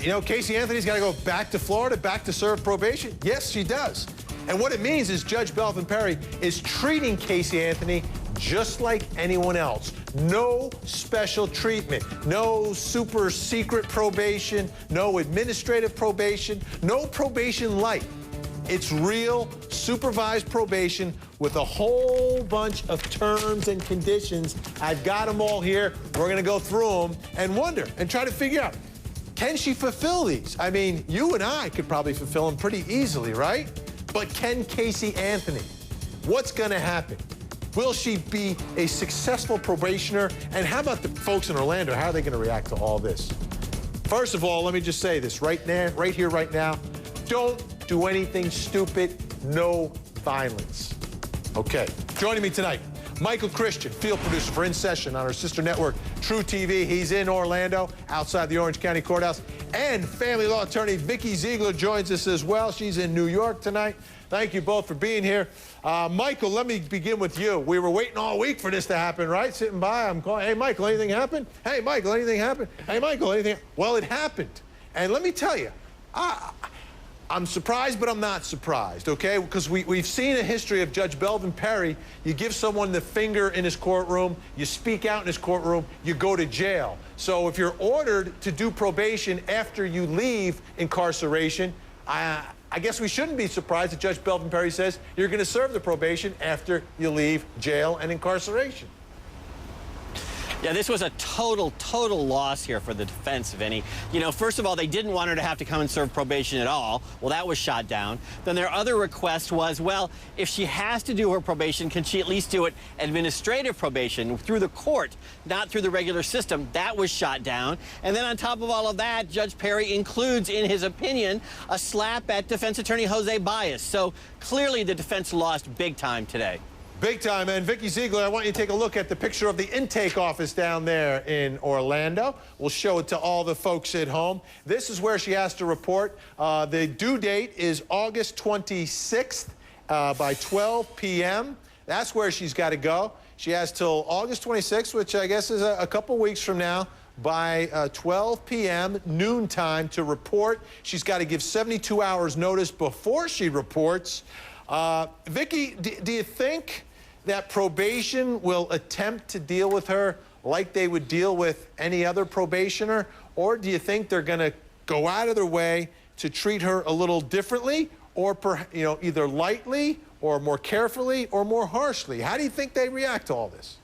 You know, Casey Anthony's got to go back to Florida, back to serve probation? Yes, she does. And what it means is Judge Belvin Perry is treating Casey Anthony just like anyone else. No special treatment, no super secret probation, no administrative probation, no probation light. It's real supervised probation with a whole bunch of terms and conditions. I've got them all here. We're going to go through them and wonder and try to figure out, can she fulfill these? I mean, you and I could probably fulfill them pretty easily, right? But can Casey Anthony? What's going to happen? Will she be a successful probationer? And how about the folks in Orlando? How are they going to react to all this? First of all, let me just say this right now, right here, right now. Don't do anything stupid. No violence. Okay. Joining me tonight, Michael Christian, field producer for In Session on our sister network, True TV. He's in Orlando, outside the Orange County Courthouse. And family law attorney Vikki Ziegler joins us as well. She's in New York tonight. Thank you both for being here. Michael, let me begin with you. We were waiting all week for this to happen, right? Sitting by, I'm calling, hey, Michael, anything happen? Hey, Michael, anything happen? Hey, Michael, anything? Well, it happened. And let me tell you, I'm surprised, but I'm not surprised, okay? Because we've seen a history of Judge Belvin Perry. You give someone the finger in his courtroom, you speak out in his courtroom, you go to jail. So if you're ordered to do probation after you leave incarceration, I guess we shouldn't be surprised that Judge Belvin Perry says you're going to serve the probation after you leave jail and incarceration. Yeah, this was a total loss here for the defense, Vinny. You know, first of all, they didn't want her to have to come and serve probation at all. Well, that was shot down. Then their other request was, well, if she has to do her probation, can she at least do it administrative probation through the court, not through the regular system? That was shot down. And then on top of all of that, Judge Perry includes in his opinion a slap at defense attorney Jose Baez. So clearly the defense lost big time today. Big time. And Vikki Ziegler, I want you to take a look at the picture of the intake office down there in Orlando. We'll show it to all the folks at home. This is where she has to report. The due date is August 26th by 12 p.m. That's where she's got to go. She has till August 26th, which I guess is a couple weeks from now, by 12 p.m. noontime to report. She's got to give 72 hours notice before she reports. Vikki, do you think that probation will attempt to deal with her like they would deal with any other probationer? Or do you think they're going to go out of their way to treat her a little differently, or either lightly or more carefully or more harshly? How do you think they react to all this?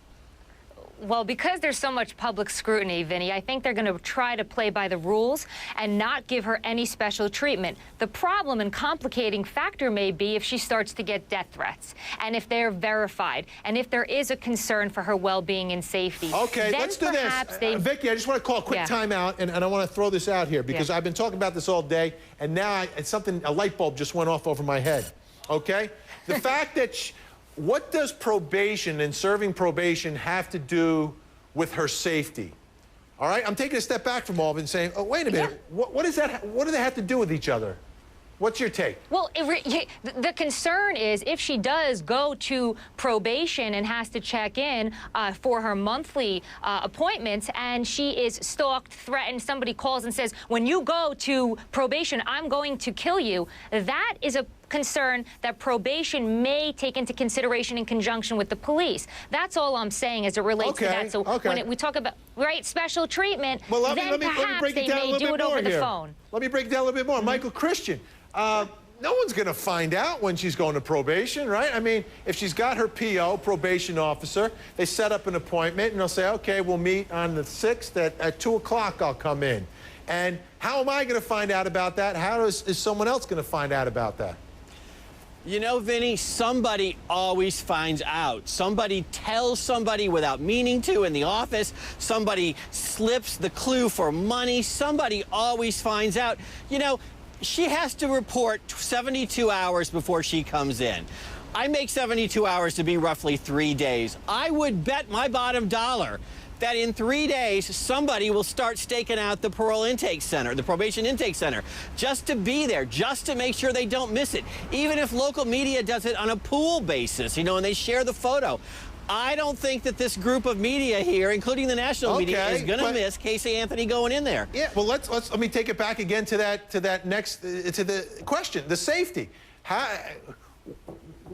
Well, because there's so much public scrutiny, Vinny, I think they're going to try to play by the rules and not give her any special treatment. The problem and complicating factor may be if she starts to get death threats, and if they're verified, and if there is a concern for her well-being and safety. Okay, then let's do this. Vikki, I just want to call a quick timeout, and I want to throw this out here because I've been talking about this all day, and now a light bulb just went off over my head, okay? The fact that what does probation and serving probation have to do with her safety? All right, I'm taking a step back from all of it and saying, oh, wait a minute, what is that? What do they have to do with each other? What's your take? Well, the concern is if she does go to probation and has to check in for her monthly appointments, and she is stalked, threatened, somebody calls and says, when you go to probation, I'm going to kill you, that is a concern that probation may take into consideration in conjunction with the police. That's all I'm saying as it relates to that. So when we talk about special treatment, then perhaps they may do it over the phone. Let me break it down a little bit more. Michael Christian, no one's going to find out when she's going to probation, right? I mean, if she's got her PO, probation officer, they set up an appointment and they'll say, okay, we'll meet on the 6th at 2 o'clock, I'll come in. And how am I going to find out about that? How is someone else going to find out about that? You know, Vinny, somebody always finds out. Somebody tells somebody without meaning to in the office. Somebody slips the clue for money. Somebody always finds out. You know, she has to report 72 hours before she comes in. I make 72 hours to be roughly 3 days. I would bet my bottom dollar that in 3 days, somebody will start staking out the parole intake center, the probation intake center, just to be there, just to make sure they don't miss it. Even if local media does it on a pool basis, you know, and they share the photo. I don't think that this group of media here, including the national media, is going to miss Casey Anthony going in there. Yeah, well, let me take it back again to that next to the question, the safety.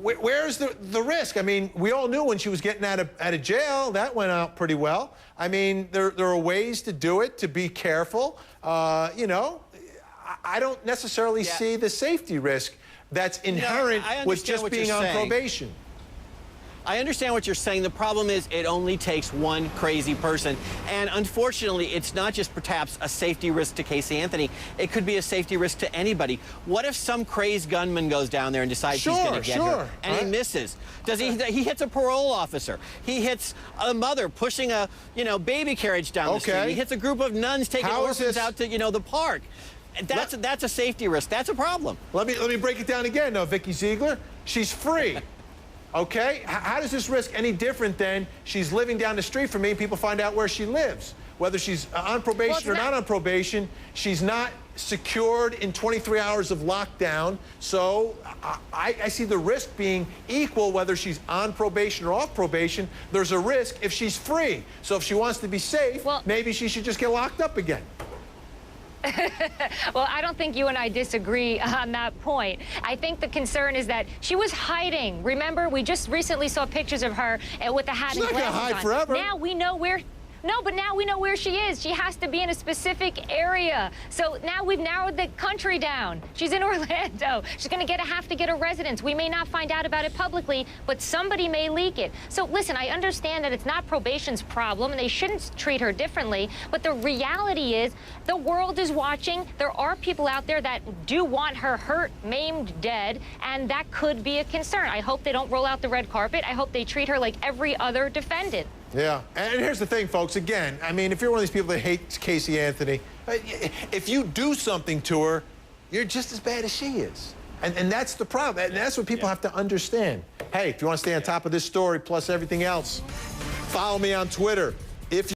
Where's the risk? I mean, we all knew when she was getting out of jail, that went out pretty well. I mean, there are ways to do it, to be careful. You know, I don't necessarily see the safety risk that's inherent with just being on probation. I understand what you're saying. The problem is it only takes one crazy person. And unfortunately, it's not just perhaps a safety risk to Casey Anthony. It could be a safety risk to anybody. What if some crazed gunman goes down there and decides he's going to get her and he misses? Does he hits a parole officer. He hits a mother pushing a, baby carriage down the street. He hits a group of nuns taking orphans out to, the park. That's a safety risk. That's a problem. Let me break it down again, though, Vikki Ziegler. She's free. Okay? How does this risk any different than she's living down the street from me and people find out where she lives? Whether she's on probation or not on probation, she's not secured in 23 hours of lockdown. So I see the risk being equal whether she's on probation or off probation. There's a risk if she's free. So if she wants to be safe, maybe she should just get locked up again. Well, I don't think you and I disagree on that point. I think the concern is that she was hiding. Remember, we just recently saw pictures of her with the hat and glasses on. She's not going to hide forever. Now we know where... No, but now we know where she is. She has to be in a specific area. So now we've narrowed the country down. She's in Orlando. She's going to have to get a residence. We may not find out about it publicly, but somebody may leak it. So listen, I understand that it's not probation's problem and they shouldn't treat her differently, but the reality is the world is watching. There are people out there that do want her hurt, maimed, dead, and that could be a concern. I hope they don't roll out the red carpet. I hope they treat her like every other defendant. Yeah, and here's the thing, folks. Again, I mean, if you're one of these people that hates Casey Anthony, if you do something to her, you're just as bad as she is. And that's the problem. And that's what people have to understand. Hey, if you want to stay on top of this story plus everything else, follow me on Twitter.